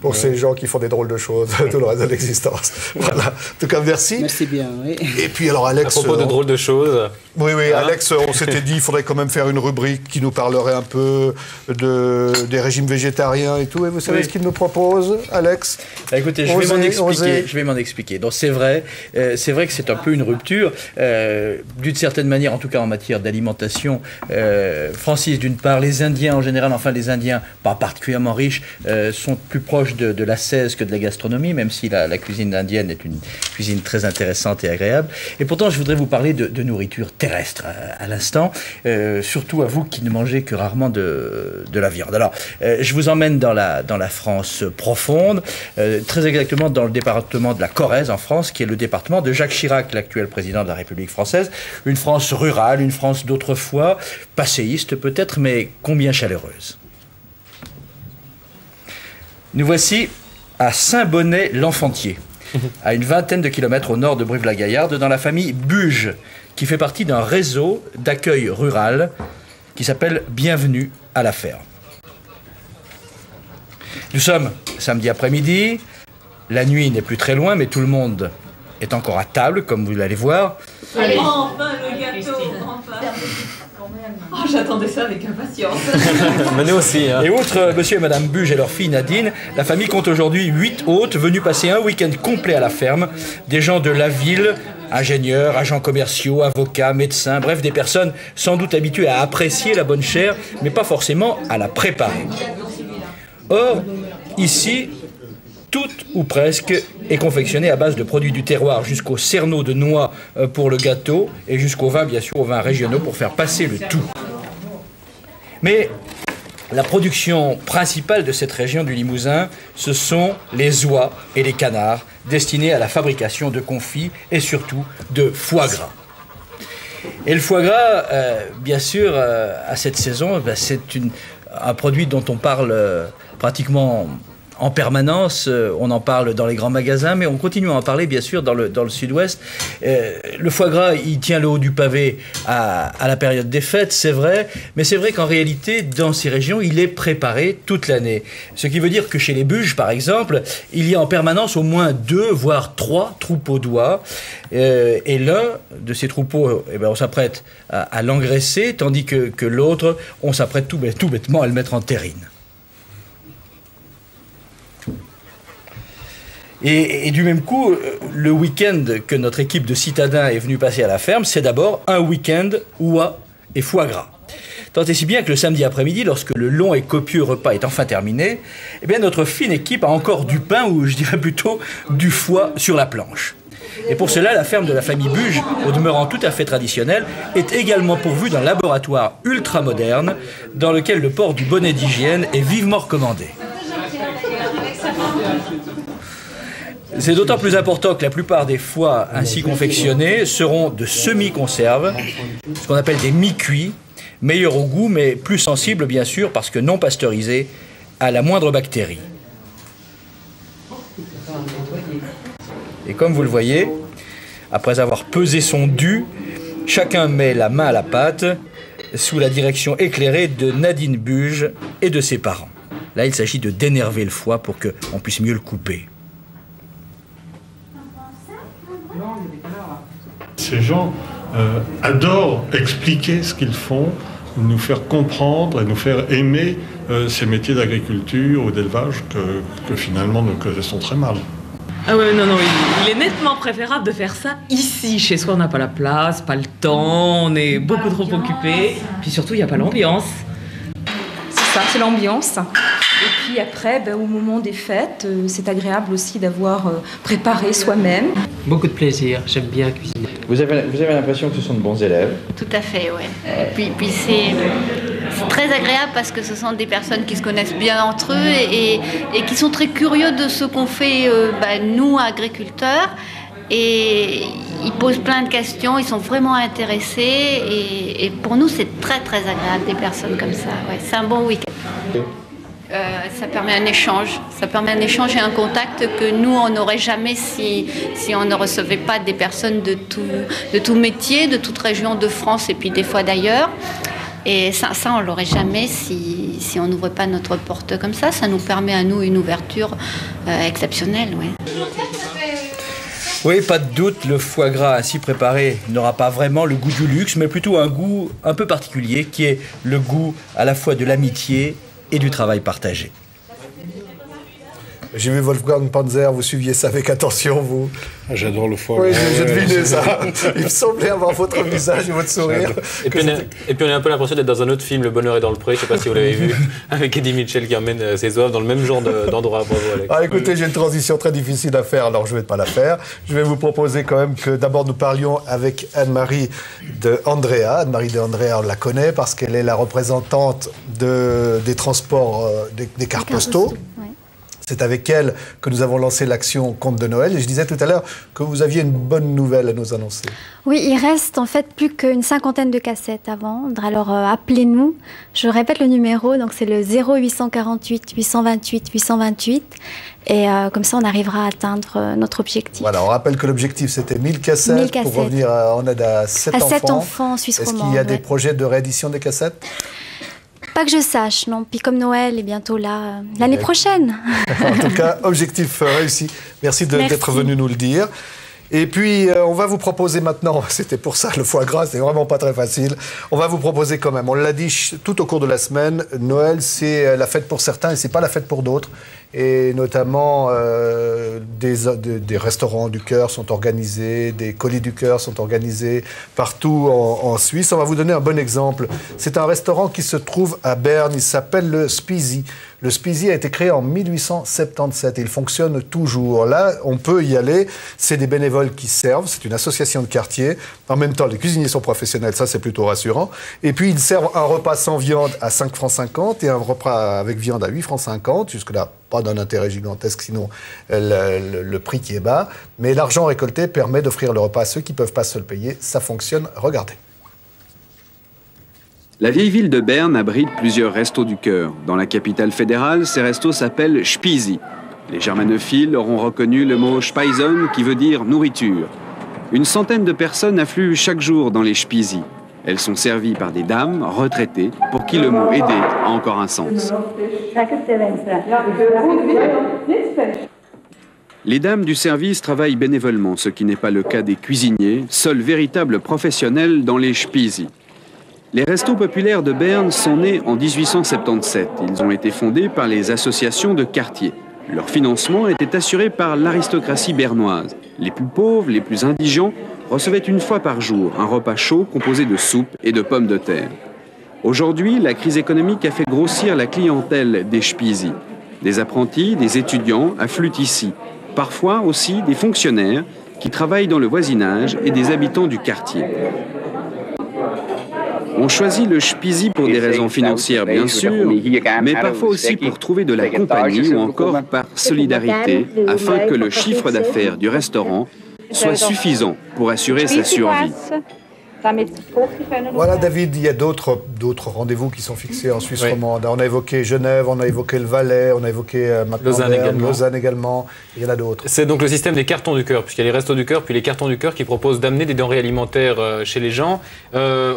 pour ces gens qui font des drôles de choses tout le reste de l'existence. Voilà. En tout cas, merci. Merci bien, oui. Et puis alors, Alex... À propos de drôles de choses... Oui, Alex, on s'était dit qu'il faudrait quand même faire une rubrique qui nous parlerait un peu des régimes végétariens et tout. Et vous savez ce qu'il nous propose, Alex? Écoutez, je vais m'en expliquer. Donc c'est vrai que c'est un peu une rupture. D'une certaine manière, en tout cas en matière d'alimentation, Francis, d'une part, les Indiens en général, enfin les Indiens pas particulièrement riches, sont plus proches de l'ascèse que de la gastronomie, même si la cuisine indienne est une cuisine très intéressante et agréable. Et pourtant, je voudrais vous parler de nourriture terrestre à l'instant, surtout à vous qui ne mangez que rarement de la viande. Alors, je vous emmène dans la France profonde, très exactement dans le département de la Corrèze en France, qui est le département de Jacques Chirac, l'actuel président de la République française. Une France rurale, une France d'autrefois, passéiste peut-être, mais combien chaleureuse. Nous voici à Saint-Bonnet-l'Enfantier, à une vingtaine de kilomètres au nord de Brive-la-Gaillarde, dans la famille Buge, qui fait partie d'un réseau d'accueil rural qui s'appelle Bienvenue à la ferme. Nous sommes samedi après-midi, la nuit n'est plus très loin, mais tout le monde est encore à table, comme vous l'allez voir. Allez. Enfin le gâteau, enfin. Oh, j'attendais ça avec impatience. Mais nous aussi. Hein. Et outre monsieur et madame Buge et leur fille Nadine, la famille compte aujourd'hui 8 hôtes venus passer un week-end complet à la ferme. Des gens de la ville, ingénieurs, agents commerciaux, avocats, médecins, bref, des personnes sans doute habituées à apprécier la bonne chair, mais pas forcément à la préparer. Or, ici, tout ou presque est confectionné à base de produits du terroir, jusqu'au cerneau de noix pour le gâteau et jusqu'au vin, bien sûr, aux vins régionaux pour faire passer le tout. Mais la production principale de cette région du Limousin, ce sont les oies et les canards, destinés à la fabrication de confits et surtout de foie gras. Et le foie gras, bien sûr, à cette saison, c'est un produit dont on parle pratiquement en permanence. On en parle dans les grands magasins, mais on continue à en parler, bien sûr, dans le sud-ouest. Le foie gras, il tient le haut du pavé à la période des fêtes, c'est vrai, mais c'est vrai qu'en réalité, dans ces régions, il est préparé toute l'année. Ce qui veut dire que chez les Buges, par exemple, il y a en permanence au moins 2, voire 3 troupeaux d'oies, et l'un de ces troupeaux, on s'apprête à l'engraisser, tandis que l'autre, on s'apprête tout bêtement à le mettre en terrine. Et du même coup, le week-end que notre équipe de citadins est venue passer à la ferme, c'est d'abord un week-end oie et foie gras. Tant et si bien que le samedi après-midi, lorsque le long et copieux repas est enfin terminé, eh bien notre fine équipe a encore du pain, ou je dirais plutôt du foie sur la planche. Et pour cela, la ferme de la famille Buge, au demeurant tout à fait traditionnelle, est également pourvue d'un laboratoire ultra-moderne dans lequel le port du bonnet d'hygiène est vivement recommandé. C'est d'autant plus important que la plupart des foies ainsi confectionnés seront de semi-conserve, ce qu'on appelle des mi-cuits, meilleurs au goût mais plus sensibles bien sûr parce que non pasteurisés à la moindre bactérie. Et comme vous le voyez, après avoir pesé son dû, chacun met la main à la pâte sous la direction éclairée de Nadine Buge et de ses parents. Là, il s'agit de dénerver le foie pour qu'on puisse mieux le couper. Ces gens adorent expliquer ce qu'ils font nous faire comprendre et nous faire aimer ces métiers d'agriculture ou d'élevage que finalement nous connaissons très mal. Ah ouais, non, il est nettement préférable de faire ça ici. Chez soi, on n'a pas la place, pas le temps, on est beaucoup trop occupé. Puis surtout, il n'y a pas l'ambiance. C'est ça, c'est l'ambiance. Et puis après, au moment des fêtes, c'est agréable aussi d'avoir préparé soi-même. Beaucoup de plaisir, j'aime bien cuisiner. Vous avez l'impression que ce sont de bons élèves? Tout à fait, oui. Puis c'est très agréable parce que ce sont des personnes qui se connaissent bien entre eux et qui sont très curieux de ce qu'on fait, nous, agriculteurs. Et ils posent plein de questions, ils sont vraiment intéressés. Et pour nous, c'est très, très agréable, des personnes comme ça. Ouais, c'est un bon week-end. Ça permet un échange. Ça permet un échange et un contact que nous, on n'aurait jamais si on ne recevait pas des personnes de tout métier, de toute région de France et puis des fois d'ailleurs. Et ça on l'aurait jamais si on n'ouvrait pas notre porte comme ça. Ça nous permet à nous une ouverture exceptionnelle. Ouais. Oui, pas de doute, le foie gras ainsi préparé n'aura pas vraiment le goût du luxe, mais plutôt un goût un peu particulier, qui est le goût à la fois de l'amitié et du travail partagé. J'ai vu Wolfgang Panzer, vous suiviez ça avec attention, vous. J'adore le foie. Oui, j'ai deviné ça. Il me semblait avoir votre visage et votre sourire. Et puis on a un peu l'impression d'être dans un autre film, Le Bonheur est dans le pré, je ne sais pas si vous l'avez vu, avec Eddie Mitchell qui emmène ses oeuvres dans le même genre d'endroit. Bravo, Alex. Ah, écoutez, j'ai une transition très difficile à faire, alors je ne vais pas la faire. Je vais vous proposer quand même que d'abord nous parlions avec Anne-Marie de Andrea. Anne-Marie de Andrea, on la connaît parce qu'elle est la représentante des transports des cartes postaux. C'est avec elle que nous avons lancé l'action Conte de Noël. Et je disais tout à l'heure que vous aviez une bonne nouvelle à nous annoncer. Oui, il reste en fait plus qu'une 50aine de cassettes à vendre. Alors appelez-nous. Je répète le numéro, donc c'est le 0848 828 828. Et comme ça, on arrivera à atteindre notre objectif. Voilà, on rappelle que l'objectif, c'était 1000 cassettes, pour revenir en aide à 7 enfants. 7 enfants en Suisse romande. Est-ce qu'il y a des projets de réédition des cassettes ? Pas que je sache, non. Puis comme Noël est bientôt là, l'année prochaine. En tout cas, objectif réussi. Merci d'être venu nous le dire. Et puis, on va vous proposer maintenant, c'était pour ça le foie gras, c'est vraiment pas très facile. On va vous proposer quand même, on l'a dit tout au cours de la semaine, Noël c'est la fête pour certains et c'est pas la fête pour d'autres. Et notamment, des restaurants du cœur sont organisés, des colis du cœur sont organisés partout en Suisse. On va vous donner un bon exemple. C'est un restaurant qui se trouve à Berne, il s'appelle le Spisi. Le Spisi a été créé en 1877 et il fonctionne toujours. Là, on peut y aller. C'est des bénévoles qui servent. C'est une association de quartier. En même temps, les cuisiniers sont professionnels. Ça, c'est plutôt rassurant. Et puis, ils servent un repas sans viande à 5,50 francs et un repas avec viande à 8,50 francs. Jusque-là, pas d'un intérêt gigantesque, sinon le prix qui est bas. Mais l'argent récolté permet d'offrir le repas à ceux qui ne peuvent pas se le payer. Ça fonctionne. Regardez. La vieille ville de Berne abrite plusieurs restos du cœur. Dans la capitale fédérale, ces restos s'appellent Spisi. Les germanophiles auront reconnu le mot Speisen qui veut dire nourriture. Une centaine de personnes affluent chaque jour dans les Spisi. Elles sont servies par des dames retraitées pour qui le mot aider a encore un sens. Les dames du service travaillent bénévolement, ce qui n'est pas le cas des cuisiniers, seuls véritables professionnels dans les Spisi. Les restos populaires de Berne sont nés en 1877. Ils ont été fondés par les associations de quartier. Leur financement était assuré par l'aristocratie bernoise. Les plus pauvres, les plus indigents, recevaient une fois par jour un repas chaud composé de soupe et de pommes de terre. Aujourd'hui, la crise économique a fait grossir la clientèle des Spisi. Des apprentis, des étudiants affluent ici. Parfois aussi des fonctionnaires qui travaillent dans le voisinage et des habitants du quartier. On choisit le Spisi pour des raisons financières, bien sûr, mais parfois aussi pour trouver de la compagnie ou encore par solidarité, afin que le chiffre d'affaires du restaurant soit suffisant pour assurer sa survie. Voilà, David, il y a d'autres rendez-vous qui sont fixés en Suisse romande. On a évoqué Genève, on a évoqué le Valais, on a évoqué Lausanne également. Il y en a d'autres. C'est donc le système des cartons du cœur, puisqu'il y a les restos du cœur, puis les cartons du cœur qui proposent d'amener des denrées alimentaires chez les gens.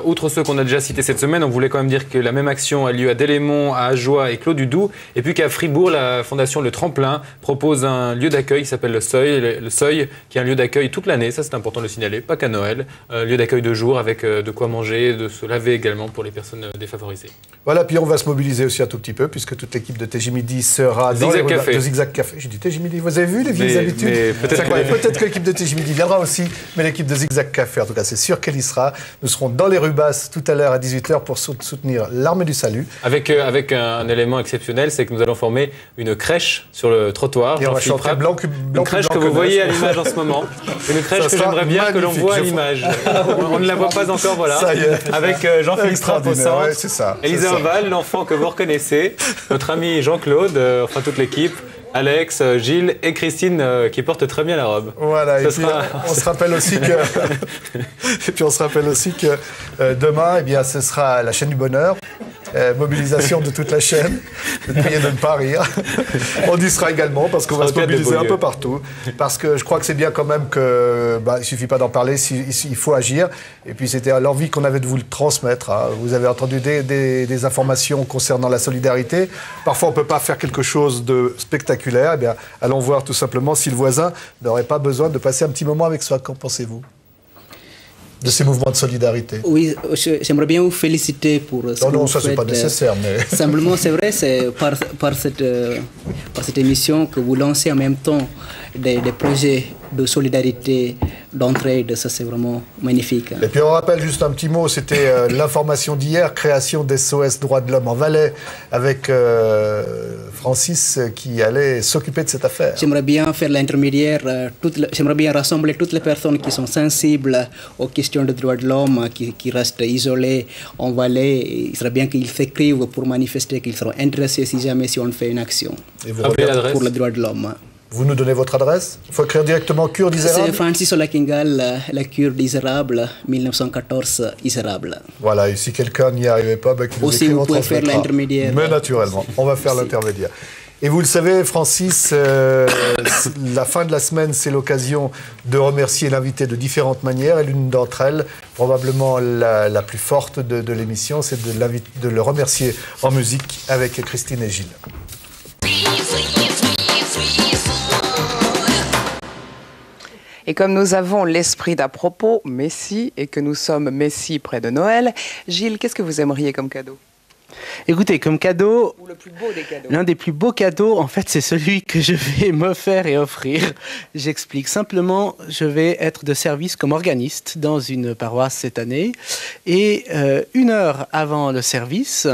Outre ceux qu'on a déjà cités cette semaine, on voulait quand même dire que la même action a lieu à Delémont, à Ajoie et Clos-du-Doubs, et puis qu'à Fribourg, la fondation Le Tremplin propose un lieu d'accueil qui s'appelle le Seuil, qui est un lieu d'accueil toute l'année, ça c'est important de le signaler, pas qu'à Noël, lieu d'accueil de jour avec de quoi manger, de se laver également pour les personnes défavorisées. Voilà, puis on va se mobiliser aussi un tout petit peu, puisque toute l'équipe de TJ Midi sera dans les rues de Zigzag Café. J'ai dit TJ Midi, vous avez vu les vieilles habitudes? Peut-être que l'équipe de TJ Midi viendra aussi, mais l'équipe de Zigzag Café, en tout cas, c'est sûr qu'elle y sera. Nous serons dans les rues basses tout à l'heure à 18h pour soutenir l'Armée du Salut. Avec un élément exceptionnel, c'est que nous allons former une crèche sur le trottoir. Et on va chanter blanc, une crèche que vous voyez à l'image en ce moment. Une crèche que j'aimerais bien que l'on voit à l'image. On ne la voit pas encore, voilà. Avec Jean-Philippe Trapp au centre, Elisa Oval, l'enfant que vous reconnaissez, notre ami Jean-Claude, enfin toute l'équipe, Alex, Gilles et Christine qui portent très bien la robe. Voilà, et puis on se rappelle aussi que demain, eh bien, ce sera la chaîne du bonheur. Mobilisation de toute la chaîne, de prier de ne pas rire. On y sera également parce qu'on va se mobiliser un peu partout. Parce que je crois que c'est bien quand même que il suffit pas d'en parler, il faut agir. Et puis c'était l'envie qu'on avait de vous le transmettre. Hein. Vous avez entendu des informations concernant la solidarité. Parfois on peut pas faire quelque chose de spectaculaire. Eh bien, allons voir tout simplement si le voisin n'aurait pas besoin de passer un petit moment avec soi. Qu'en pensez-vous de ces mouvements de solidarité? Oui, j'aimerais bien vous féliciter pour ce que vous faites. Non, ça c'est pas nécessaire, mais... Simplement, c'est vrai, c'est par cette émission que vous lancez en même temps des projets de solidarité, d'entraide, ça c'est vraiment magnifique. Et puis on rappelle juste un petit mot, c'était l'information d'hier, création d'SOS Droits de l'Homme en Valais, avec Francis qui allait s'occuper de cette affaire. J'aimerais bien faire l'intermédiaire, j'aimerais bien rassembler toutes les personnes qui sont sensibles aux questions de droits de l'homme, qui restent isolées en Valais. Il serait bien qu'ils s'écrivent pour manifester qu'ils seront intéressés si on fait une action pour les droits de l'homme. Vous nous donnez votre adresse? Il faut écrire directement Cure d'Isérable. C'est Francis Olakingal, la Cure d'Isérable, 1914, Isérable. Voilà, et si quelqu'un n'y arrivait pas, qu'il nous aussi écrive, vous pouvez faire l'intermédiaire. Mais naturellement, on va faire l'intermédiaire. Et vous le savez, Francis, la fin de la semaine, c'est l'occasion de remercier l'invité de différentes manières. Et l'une d'entre elles, probablement la plus forte de l'émission, c'est de le remercier en musique avec Christine et Gilles. Et comme nous avons l'esprit d'à propos, Messi, et que nous sommes Messi près de Noël, Gilles, qu'est-ce que vous aimeriez comme cadeau? Écoutez, comme cadeau, ou le plus beau des cadeaux. L'un des plus beaux cadeaux, en fait, c'est celui que je vais m'offrir et offrir. J'explique simplement, je vais être de service comme organiste dans une paroisse cette année. Et 1 heure avant le service,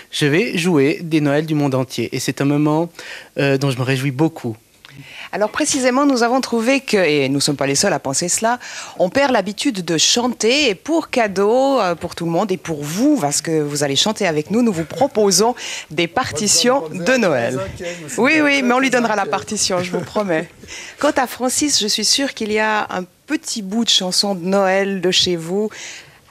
je vais jouer des Noëls du monde entier. Et c'est un moment dont je me réjouis beaucoup. Alors précisément, nous avons trouvé que, et nous ne sommes pas les seuls à penser cela, on perd l'habitude de chanter et pour cadeau, pour tout le monde et pour vous, parce que vous allez chanter avec nous, nous vous proposons des partitions de Noël. Oui, mais on lui donnera la partition, je vous promets. Quant à Francis, je suis sûre qu'il y a un petit bout de chanson de Noël de chez vous,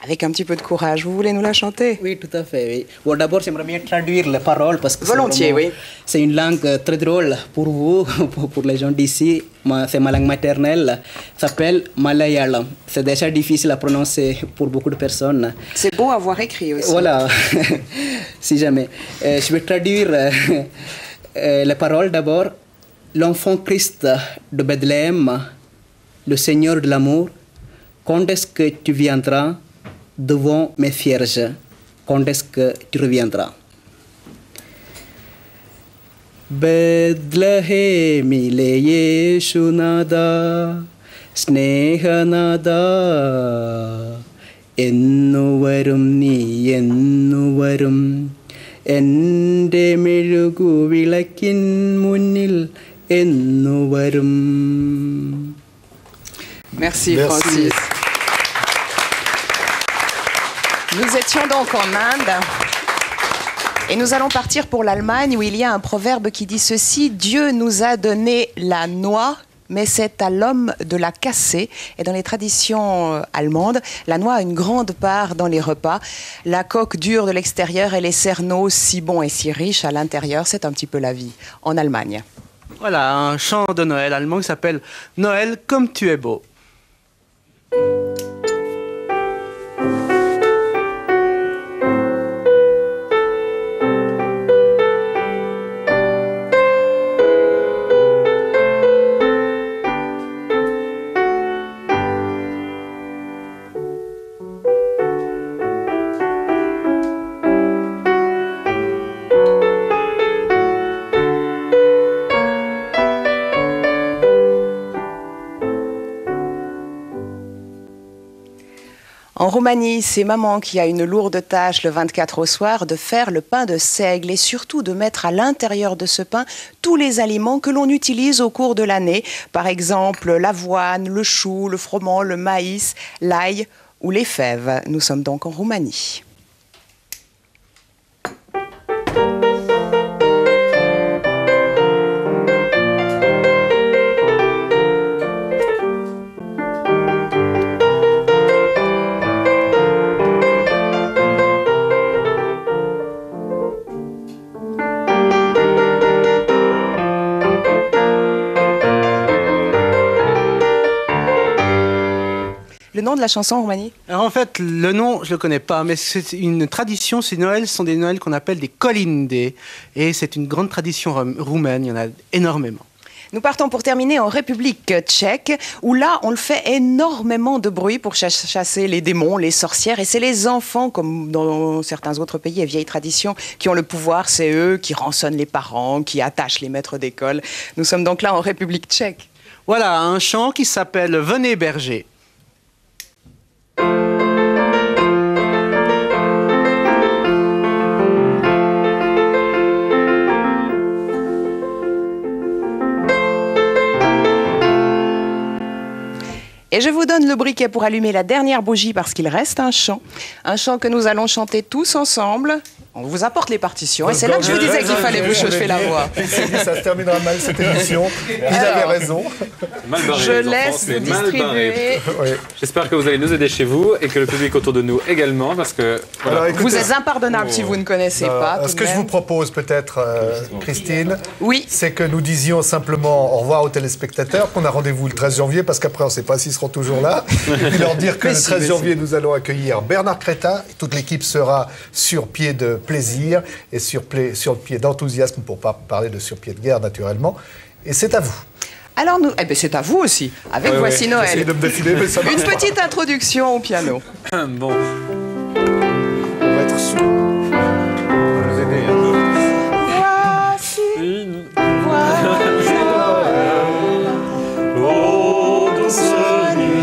avec un petit peu de courage. Vous voulez nous la chanter? Oui, tout à fait. Oui. Bon, d'abord, j'aimerais bien traduire les paroles parce que volontiers, oui. C'est une langue très drôle pour vous, pour les gens d'ici. C'est ma langue maternelle. Ça s'appelle Malayalam. C'est déjà difficile à prononcer pour beaucoup de personnes. C'est beau à voir écrit aussi. Voilà, si jamais. Je vais traduire les paroles d'abord. L'enfant Christ de Bethléem, le Seigneur de l'amour, quand est-ce que tu viendras devant mes vierges, quand est-ce que tu reviendras? Bethlehemile Yeshunada, Snehanada, ennuvarum ni ennuvarum, ende melugu vilakin munil ennuvarum. Merci Francis. Nous étions donc en Inde et nous allons partir pour l'Allemagne où il y a un proverbe qui dit ceci: Dieu nous a donné la noix, mais c'est à l'homme de la casser. Et dans les traditions allemandes, la noix a une grande part dans les repas. La coque dure de l'extérieur et les cerneaux si bons et si riches à l'intérieur, c'est un petit peu la vie en Allemagne. Voilà, un chant de Noël allemand qui s'appelle « Noël comme tu es beau ». En Roumanie, c'est maman qui a une lourde tâche le 24 au soir de faire le pain de seigle et surtout de mettre à l'intérieur de ce pain tous les aliments que l'on utilise au cours de l'année. Par exemple, l'avoine, le chou, le froment, le maïs, l'ail ou les fèves. Nous sommes donc en Roumanie. Le nom de la chanson en Roumanie? Alors en fait, le nom, je ne le connais pas, mais c'est une tradition, ces Noëls sont des Noëls qu'on appelle des colinde, et c'est une grande tradition roumaine, il y en a énormément. Nous partons pour terminer en République tchèque, où là, on le fait énormément de bruit pour chasser les démons, les sorcières, et c'est les enfants, comme dans certains autres pays et vieilles traditions, qui ont le pouvoir, c'est eux qui rançonnent les parents, qui attachent les maîtres d'école. Nous sommes donc là en République tchèque. Voilà, un chant qui s'appelle « Venez berger ». Et je vous donne le briquet pour allumer la dernière bougie parce qu'il reste un chant que nous allons chanter tous ensemble. On vous apporte les partitions et c'est là que je vous disais qu'il fallait vous chauffer la voix. Ça se terminera mal cette émission. Il avait raison. Mal barré, je les laisse enfants, c'est vous mal distribuer. barré. J'espère que vous allez nous aider chez vous et que le public autour de nous également, parce que voilà. Alors, écoutez, vous êtes impardonnable si vous ne connaissez pas. Ce que je vous propose peut-être, Christine, oui, c'est que nous disions simplement au revoir aux téléspectateurs, qu'on a rendez-vous le 13 janvier, parce qu'après on ne sait pas s'ils seront toujours là. Et puis leur dire que le 13 janvier, nous allons accueillir Bernard Crétin. Toute l'équipe sera sur pied de plaisir et sur pied d'enthousiasme, pour ne pas parler de sur pied de guerre naturellement. Et c'est à vous. Alors nous, c'est à vous aussi, avec Voici Noël. J'essaie de me défiler, mais ça marche Une petite introduction au piano. Bon. On va être sûr. On va nous aider un peu. Voici Noël, ô douce nuit,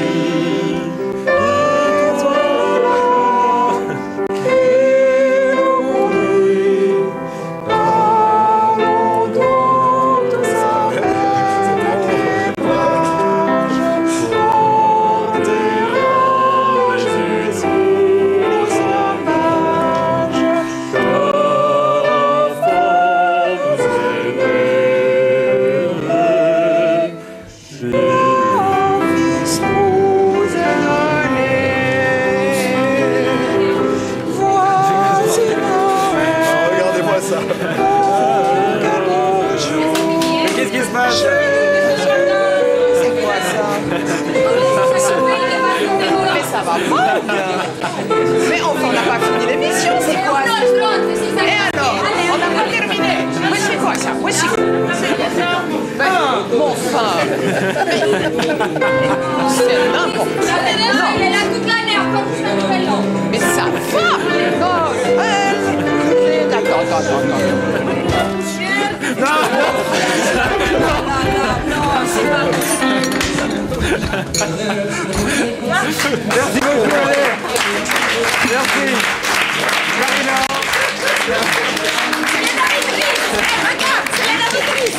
mais enfin, on n'a pas fini l'émission, c'est quoi ça? Et alors, on n'a pas terminé. Mais c'est quoi ça? Mais c'est quoi ça? Bon enfin, c'est n'importe quoi. Il est là toute l'année, encore plus la nouvelle langue. Mais ça va. D'accord. Merci beaucoup, allez. Merci. Regarde, c'est la maîtrise.